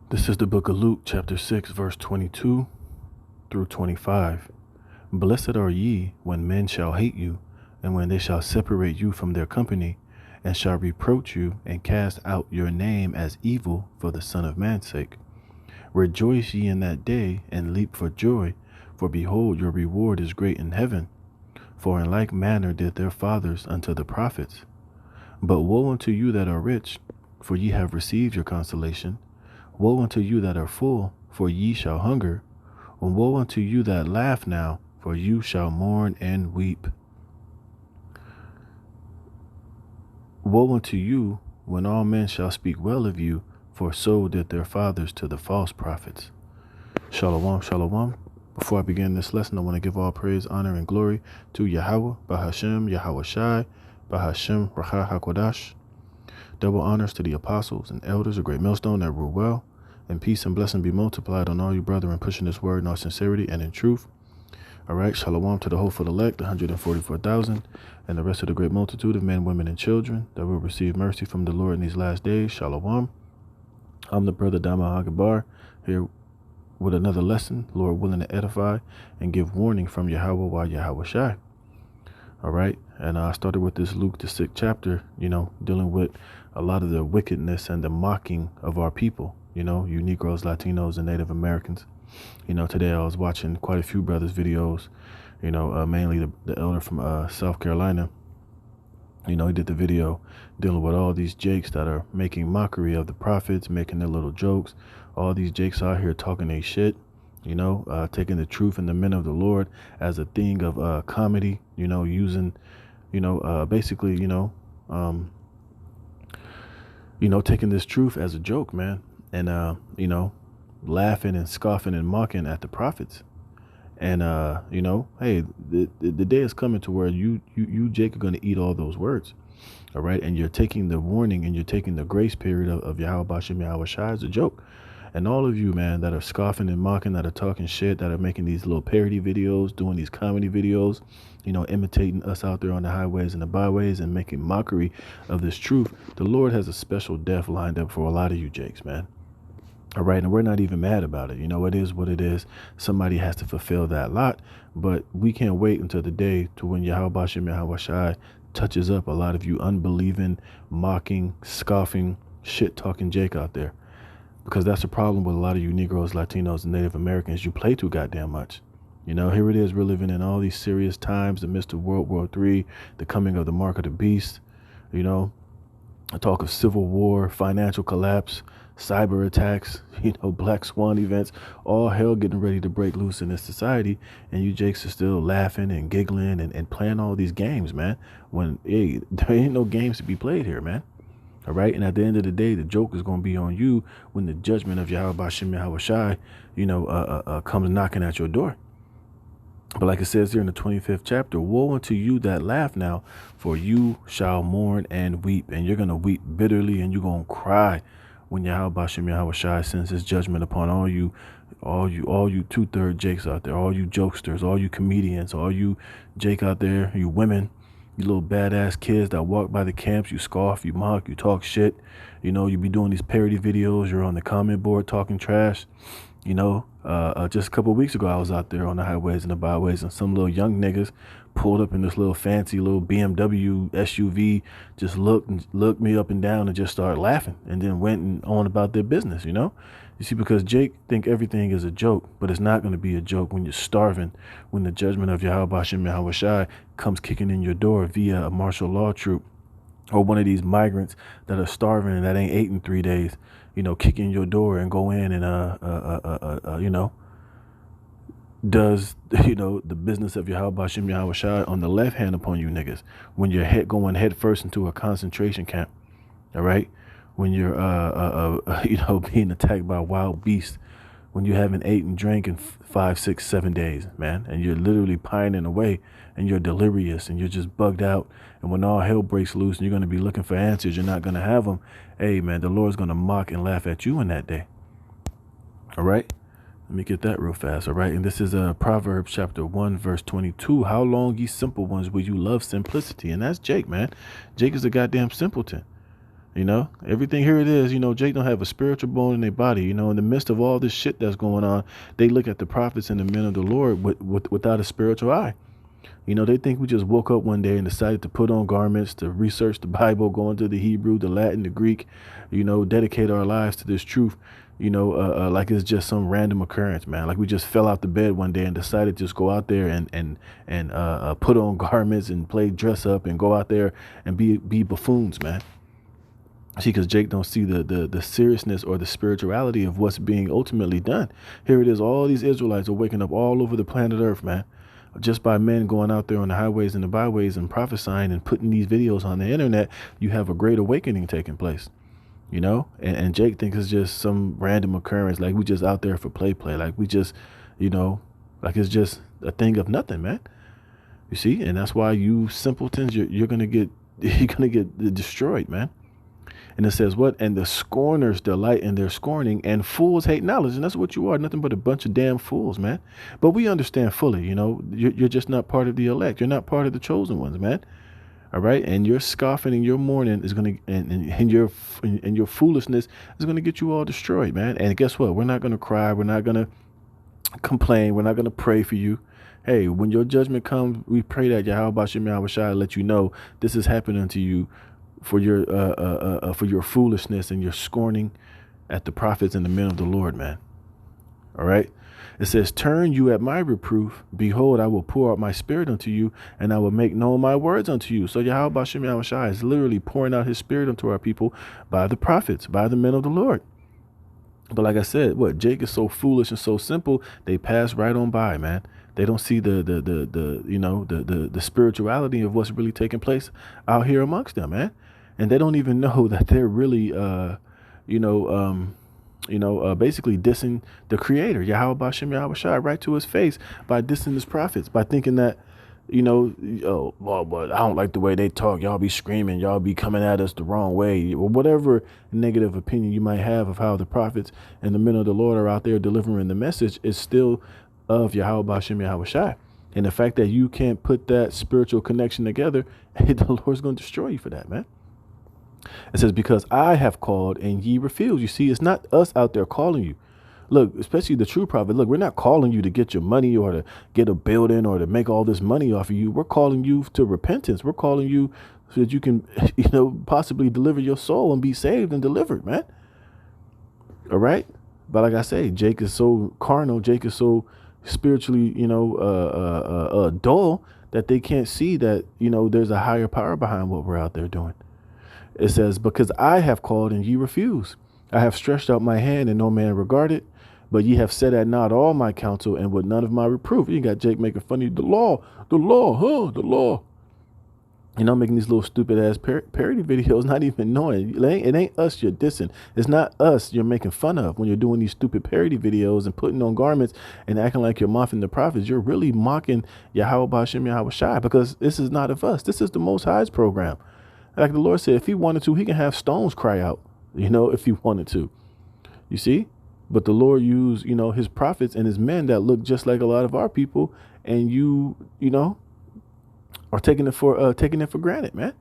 This is the book of Luke, chapter 6, verse 22 through 25. Blessed are ye when men shall hate you, and when they shall separate you from their company, and shall reproach you, and cast out your name as evil for the Son of Man's sake. Rejoice ye in that day, and leap for joy, for behold, your reward is great in heaven. For in like manner did their fathers unto the prophets. But woe unto you that are rich, for ye have received your consolation. Woe unto you that are full, for ye shall hunger. And woe unto you that laugh now, for you shall mourn and weep. Woe unto you when all men shall speak well of you, for so did their fathers to the false prophets. Shalom, shalom. Before I begin this lesson, I want to give all praise, honor, and glory to Yahweh, Bahashem, Yahweh Shai, Bahashem, Racha HaKodash. Double honors to the apostles and elders of Great Millstone that rule well, and peace and blessing be multiplied on all you brethren pushing this word in all sincerity and in truth. All right, shalom to the hopeful elect, 144,000, and the rest of the great multitude of men, women, and children that will receive mercy from the Lord in these last days. Shalom. I'm the brother Dama Hagabar, here with another lesson, Lord willing to edify and give warning from Yahweh while Yahweh Shai. All right, and I started with this Luke, the 6th chapter, dealing with a lot of the wickedness and the mocking of our people, you Negroes, Latinos, and Native Americans. Today I was watching quite a few brothers' videos, mainly the elder from South Carolina. He did the video dealing with all these jakes that are making mockery of the prophets, making their little jokes. All these jakes out here talking their shit, taking the truth and the men of the Lord as a thing of comedy, using, basically, taking this truth as a joke, man. And, laughing and scoffing and mocking at the prophets. And, hey, the day is coming to where you Jake, are going to eat all those words. All right. And you're taking the warning and you're taking the grace period of Yahweh Bashem Yahweh Shai as a joke. And all of you, man, that are scoffing and mocking, that are talking shit, that are making these little parody videos, doing these comedy videos, imitating us out there on the highways and the byways and making mockery of this truth. The Lord has a special death lined up for a lot of you Jakes, man. All right. And we're not even mad about it. It is what it is. Somebody has to fulfill that lot. But we can't wait until the day to when Yahweh Bashem Yahweh Shai touches up a lot of you unbelieving, mocking, scoffing, shit talking Jake out there. Because that's the problem with a lot of you Negroes, Latinos, and Native Americans. You play too goddamn much. Here it is. We're living in all these serious times, the midst of World War III, the coming of the mark of the beast, a talk of civil war, financial collapse, cyber attacks, black swan events, all hell getting ready to break loose in this society. And you Jakes are still laughing and giggling and playing all these games, man, when there ain't no games to be played here, man. All right. And at the end of the day, the joke is going to be on you when the judgment of Yahweh Bashem Yahweh Shai, comes knocking at your door. But like it says here in the 25th chapter, woe unto you that laugh now, for you shall mourn and weep. And you're going to weep bitterly and you're going to cry when Yahweh Bashem Yahweh Shai sends his judgment upon all you 2/3 Jakes out there, all you jokesters, all you comedians, all you Jake out there, you women, you little badass kids that walk by the camps, you scoff, you mock, you talk shit. You be doing these parody videos. You're on the comment board talking trash. Just a couple of weeks ago, I was out there on the highways and the byways, and some little young niggas pulled up in this little fancy little BMW SUV, just looked me up and down and just started laughing, and then went on about their business. You see, because Jake think everything is a joke, but it's not going to be a joke when you're starving, when the judgment of Yahweh Bashem Yahweh Shai comes kicking in your door via a martial law troop, or one of these migrants that are starving and that ain't ate in 3 days, kick in your door and go in and, does, the business of Yahweh Bashem Yahweh Shai on the left hand upon you niggas, when you're going head first into a concentration camp. All right. When you're, being attacked by wild beasts, when you haven't ate and drank in 5, 6, 7 days, man, and you're literally pining away and you're delirious and you're just bugged out. And when all hell breaks loose and you're going to be looking for answers, you're not going to have them. Hey, man, the Lord's going to mock and laugh at you in that day. All right. Let me get that real fast. All right. And this is Proverbs chapter 1, verse 22. How long, ye simple ones, will you love simplicity? And that's Jake, man. Jake is a goddamn simpleton. You know, everything here it is, Jake don't have a spiritual bone in their body. In the midst of all this shit that's going on, they look at the prophets and the men of the Lord without a spiritual eye. They think we just woke up one day and decided to put on garments, to research the Bible, go into the Hebrew, the Latin, the Greek, dedicate our lives to this truth, like it's just some random occurrence, man. Like we just fell out the bed one day and decided to just go out there and put on garments and play dress up and go out there and be buffoons, man. See, because Jake don't see the seriousness or the spirituality of what's being ultimately done. Here it is. All these Israelites are waking up all over the planet Earth, man, just by men going out there on the highways and the byways and prophesying and putting these videos on the internet. You have a great awakening taking place, and Jake thinks it's just some random occurrence. Like we just out there for play, like we just, like it's just a thing of nothing, man. You see, and that's why you simpletons, you're going to get destroyed, man. And it says what? And the scorners delight in their scorning, and fools hate knowledge. And that's what you are, nothing but a bunch of damn fools, man. But we understand fully, you're just not part of the elect. You're not part of the chosen ones, man. All right. And your scoffing and your mourning is going to, and your foolishness is going to get you all destroyed, man. And guess what? We're not going to cry. We're not going to complain. We're not going to pray for you. Hey, when your judgment comes, we pray that Yahweh Shem Yahweh Shai let you know this is happening to you for your foolishness and your scorning at the prophets and the men of the Lord, man. All right. It says, turn you at my reproof. Behold, I will pour out my spirit unto you, and I will make known my words unto you. So Yahweh Shem Yahweh Shai is literally pouring out his spirit unto our people by the prophets, by the men of the Lord. But like I said, Jake is so foolish and so simple, they pass right on by, man. They don't see the spirituality of what's really taking place out here amongst them, man. And they don't even know that they're really, basically dissing the Creator, Yahweh Shem Yahweh Shai, right to his face by dissing his prophets, by thinking that, but I don't like the way they talk. Y'all be screaming. Y'all be coming at us the wrong way, or whatever negative opinion you might have of how the prophets and the men of the Lord are out there delivering the message is still of Yahweh Shem Yahweh Shai. And the fact that you can't put that spiritual connection together, the Lord's going to destroy you for that, man. It says, because I have called and ye refuse. You see, it's not us out there calling you. Look, especially the true prophet. Look, we're not calling you to get your money or to get a building or to make all this money off of you. We're calling you to repentance. We're calling you so that you can, possibly deliver your soul and be saved and delivered, man. All right. But like I say, Jake is so carnal. Jake is so spiritually, dull that they can't see that, there's a higher power behind what we're out there doing. It says, because I have called and ye refuse. I have stretched out my hand and no man regarded. But ye have set at naught all my counsel and with none of my reproof. You got Jake making fun of you. The law, the law. Making these little stupid ass parody videos, not even knowing. It ain't us you're dissing. It's not us you're making fun of when you're doing these stupid parody videos and putting on garments and acting like you're mocking the prophets. You're really mocking Yahweh Shem Yahweh Shai, because this is not of us. This is the Most High's program. Like the Lord said, if he wanted to, he can have stones cry out, if he wanted to. You see? But the Lord used, his prophets and his men that look just like a lot of our people. And you are taking it for granted, man.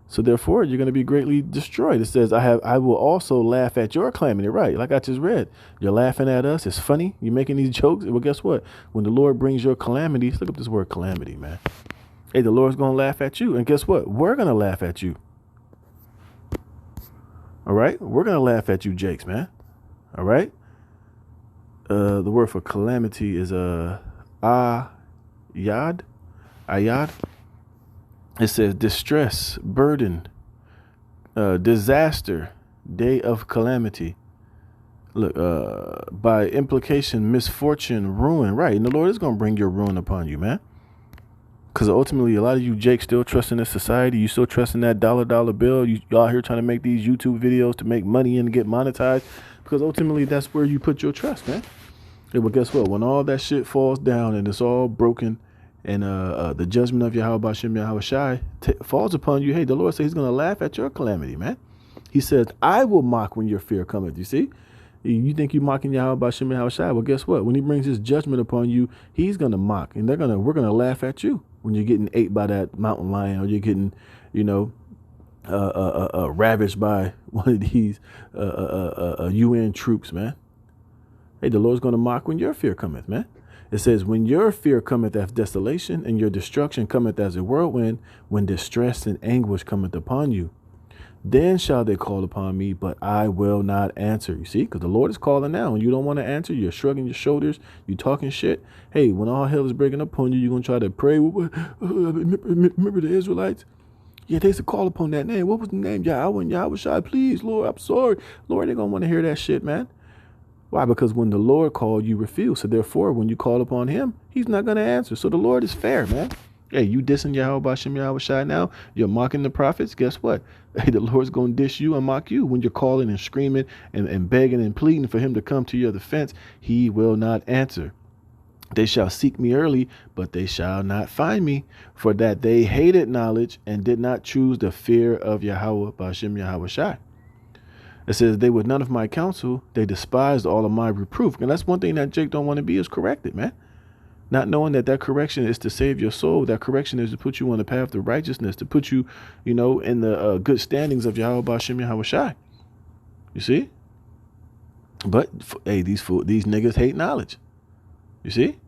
So therefore, you're going to be greatly destroyed. It says, I will also laugh at your calamity. Right. Like I just read, you're laughing at us. It's funny. You're making these jokes. Well, guess what? When the Lord brings your calamities, look up this word calamity, man. Hey, the Lord's going to laugh at you. And guess what? We're going to laugh at you. All right. We're going to laugh at you, Jakes, man. All right. The word for calamity is ayad. It says distress, burden, disaster, day of calamity. Look, by implication, misfortune, ruin. Right. And the Lord is going to bring your ruin upon you, man. Because ultimately, a lot of you, Jake, still trust in this society. You still trust in that dollar bill. Y'all here trying to make these YouTube videos to make money and get monetized. Because ultimately, that's where you put your trust, man. Yeah, but guess what? When all that shit falls down and it's all broken and the judgment of Yahweh Shem Yahweh Shai falls upon you, hey, the Lord says he's going to laugh at your calamity, man. He says, I will mock when your fear cometh. You see? You think you're mocking Yahweh Shem Yahweh Shai. Well, guess what? When he brings his judgment upon you, he's going to mock. And we're going to laugh at you when you're getting ate by that mountain lion, or you're getting, ravaged by one of these UN troops, man. Hey, the Lord's going to mock when your fear cometh, man. It says, when your fear cometh as desolation, and your destruction cometh as a whirlwind, when distress and anguish cometh upon you, then shall they call upon me, but I will not answer. You see, because the Lord is calling now, and you don't want to answer. You're shrugging your shoulders. You talking shit. Hey, when all hell is breaking upon you, you're going to try to pray. Remember the Israelites? Yeah, they used to call upon that name. What was the name? Yahweh and Yahweh Shai. Please, Lord, I'm sorry. Lord, they're going to want to hear that shit, man. Why? Because when the Lord called, you refused. So therefore, when you call upon him, he's not going to answer. So the Lord is fair, man. Hey, you dissing Yahweh Bashem Yahweh Shai now? You're mocking the prophets? Guess what? Hey, the Lord's going to dish you and mock you when you're calling and screaming and begging and pleading for him to come to your defense. He will not answer. They shall seek me early, but they shall not find me, for that they hated knowledge and did not choose the fear of Yahweh Bashem Yahweh Shai. It says they were none of my counsel. They despised all of my reproof. And that's one thing that Jake don't want to be, is corrected, man. Not knowing that that correction is to save your soul. That correction is to put you on the path of righteousness, to put you, you know, in the good standings of Yahweh Bashem Yahweh Shai. You see? But, hey, these niggas hate knowledge. You see?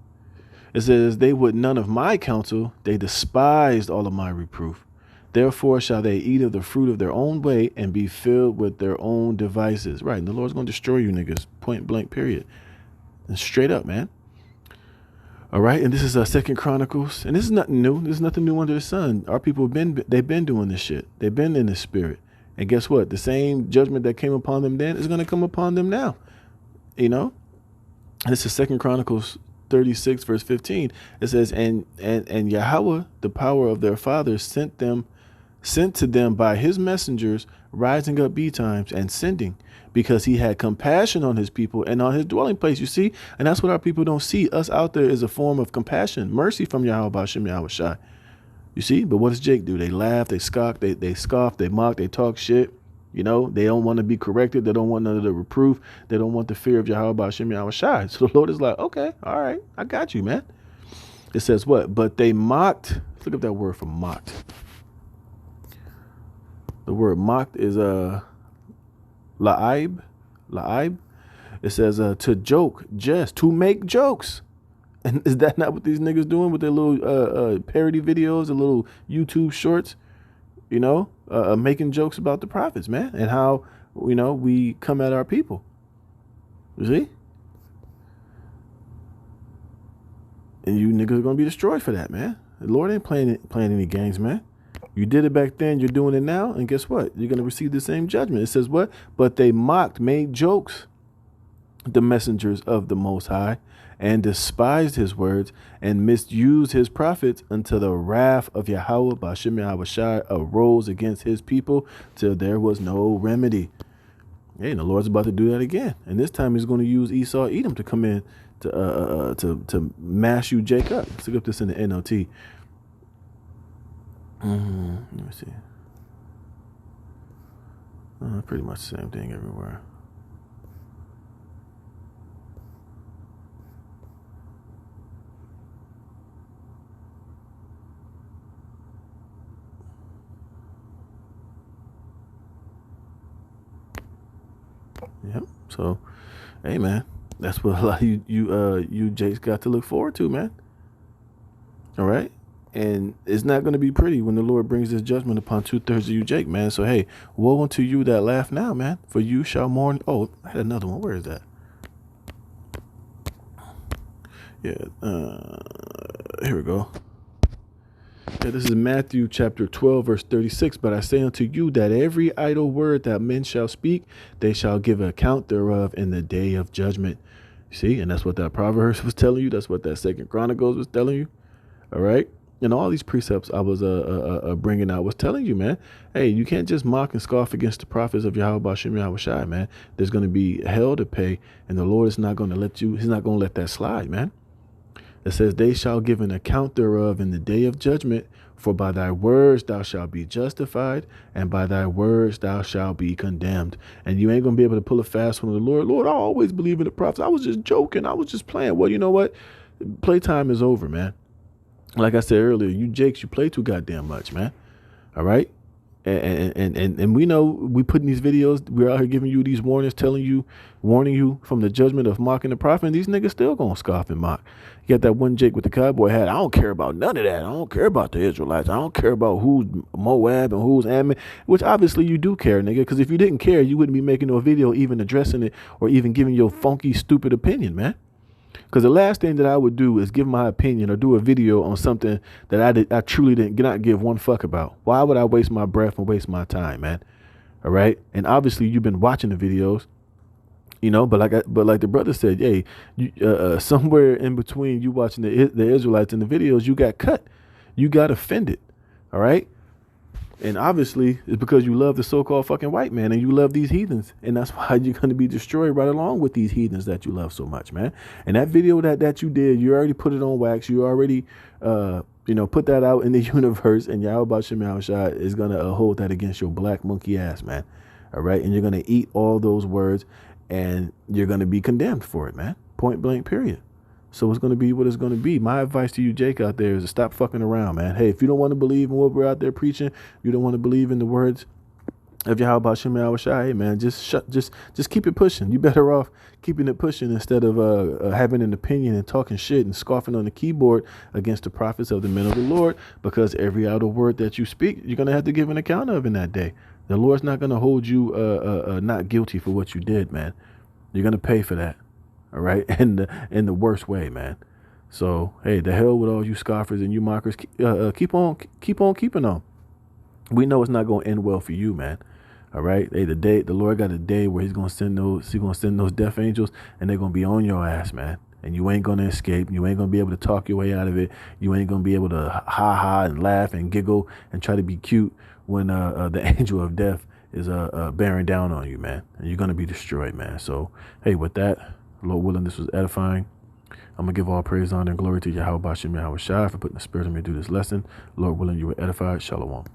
It says they would none of my counsel. They despised all of my reproof. Therefore shall they eat of the fruit of their own way and be filled with their own devices. Right. And the Lord's going to destroy you niggas. Point blank, period. And straight up, man. All right. And this is 2 Chronicles. And this is nothing new. There's nothing new under the sun. Our people they've been doing this shit. They've been in this spirit. And guess what? The same judgment that came upon them then is going to come upon them now. You know? And this is 2 Chronicles 36, verse 15. It says, and Yahweh, the power of their fathers, sent to them by his messengers, rising up betimes and sending, because he had compassion on his people and on his dwelling place. You see? And that's what our people don't see. Us out there is a form of compassion, mercy from Yahweh Bashem Yahweh Shai. You see? But what does Jake do? They laugh, they scoff, they mock, they talk shit. You know, they don't want to be corrected. They don't want none of the reproof. They don't want the fear of Yahweh Bashem Yahweh Shai. So the Lord is like, okay, all right, I got you, man. It says what? But they mocked. Look up that word for mocked. The word mocked is la'ib. It says to joke, jest, to make jokes. And is that not what these niggas doing with their little parody videos, the little YouTube shorts? You know, making jokes about the prophets, man, and how, you know, we come at our people. You see? And you niggas are gonna be destroyed for that, man. The Lord ain't playing any games, man. You did it back then, you're doing it now, and guess what? You're gonna receive the same judgment. It says what? But they mocked, made jokes, the messengers of the Most High, and despised his words, and misused his prophets, until the wrath of Yahweh Bashem Yahweh Shai arose against his people, till there was no remedy. Hey, and the Lord's about to do that again, and this time he's going to use Esau, Edom to come in to mash you, Jacob. Let's look up this in the NLT. Let me see. Pretty much the same thing everywhere. Yep. So, hey, man, that's what a lot of you Jakes got to look forward to, man. All right. And it's not going to be pretty when the Lord brings his judgment upon 2/3 of you, Jake, man. So, hey, woe unto you that laugh now, man, for you shall mourn. Oh, I had another one. Where is that? Yeah. Here we go. Yeah, this is Matthew chapter 12, verse 36. But I say unto you that every idle word that men shall speak, they shall give account thereof in the day of judgment. See, and that's what that Proverbs was telling you. That's what that 2 Chronicles was telling you. All right. And all these precepts I was bringing out was telling you, man, hey, you can't just mock and scoff against the prophets of Yahweh Bashem Yahweh Shai, man. There's going to be hell to pay, and the Lord is not going to let you. He's not going to let that slide, man. It says, they shall give an account thereof in the day of judgment, for by thy words thou shalt be justified, and by thy words thou shalt be condemned. And you ain't going to be able to pull a fast one of the Lord. Lord, I always believe in the prophets. I was just joking. I was just playing. Well, you know what? Playtime is over, man. Like I said earlier, you Jakes, you play too goddamn much, man. All right? And we know we put in these videos, we're out here giving you these warnings, warning you from the judgment of mocking the prophet, and these niggas still gonna scoff and mock. You got that one Jake with the cowboy hat. I don't care about none of that. I don't care about the Israelites. I don't care about who's Moab and who's Ammon, which obviously you do care, nigga, because if you didn't care, you wouldn't be making no video even addressing it or even giving your funky, stupid opinion, man. Because the last thing that I would do is give my opinion or do a video on something that I truly did not give one fuck about. Why would I waste my breath and waste my time, man? All right. And obviously you've been watching the videos, you know, but like the brother said, hey, somewhere in between you watching the Israelites and the videos, you got cut. You got offended. All right. And obviously it's because you love the so-called fucking white man and you love these heathens. And that's why you're going to be destroyed right along with these heathens that you love so much, man. And that video that you did, you already put it on wax. You already, put that out in the universe, and Yahweh Shem Yahushua is going to hold that against your black monkey ass, man. All right. And you're going to eat all those words and you're going to be condemned for it, man. Point blank, period. So it's going to be what it's going to be. My advice to you, Jake, out there is to stop fucking around, man. Hey, if you don't want to believe in what we're out there preaching, you don't want to believe in the words of Yahweh Shem Yahushua, hey, man, just keep it pushing. You better off keeping it pushing instead of having an opinion and talking shit and scoffing on the keyboard against the prophets of the men of the Lord, because every idle word that you speak, you're going to have to give an account of in that day. The Lord's not going to hold you not guilty for what you did, man. You're going to pay for that. All right. In the worst way, man. So, hey, the hell with all you scoffers and you mockers. Keep on keeping on. We know it's not going to end well for you, man. All right. Hey, the Lord got a day where he's going to send those death angels, and they're going to be on your ass, man. And you ain't going to escape. You ain't going to be able to talk your way out of it. You ain't going to be able to ha and laugh and giggle and try to be cute when the angel of death is bearing down on you, man. And you're going to be destroyed, man. So, hey, with that, Lord willing, this was edifying. I'm going to give all praise, honor, and glory to Yahweh Bashem Yahweh Shai for putting the spirit in me to do this lesson. Lord willing, you were edified. Shalom.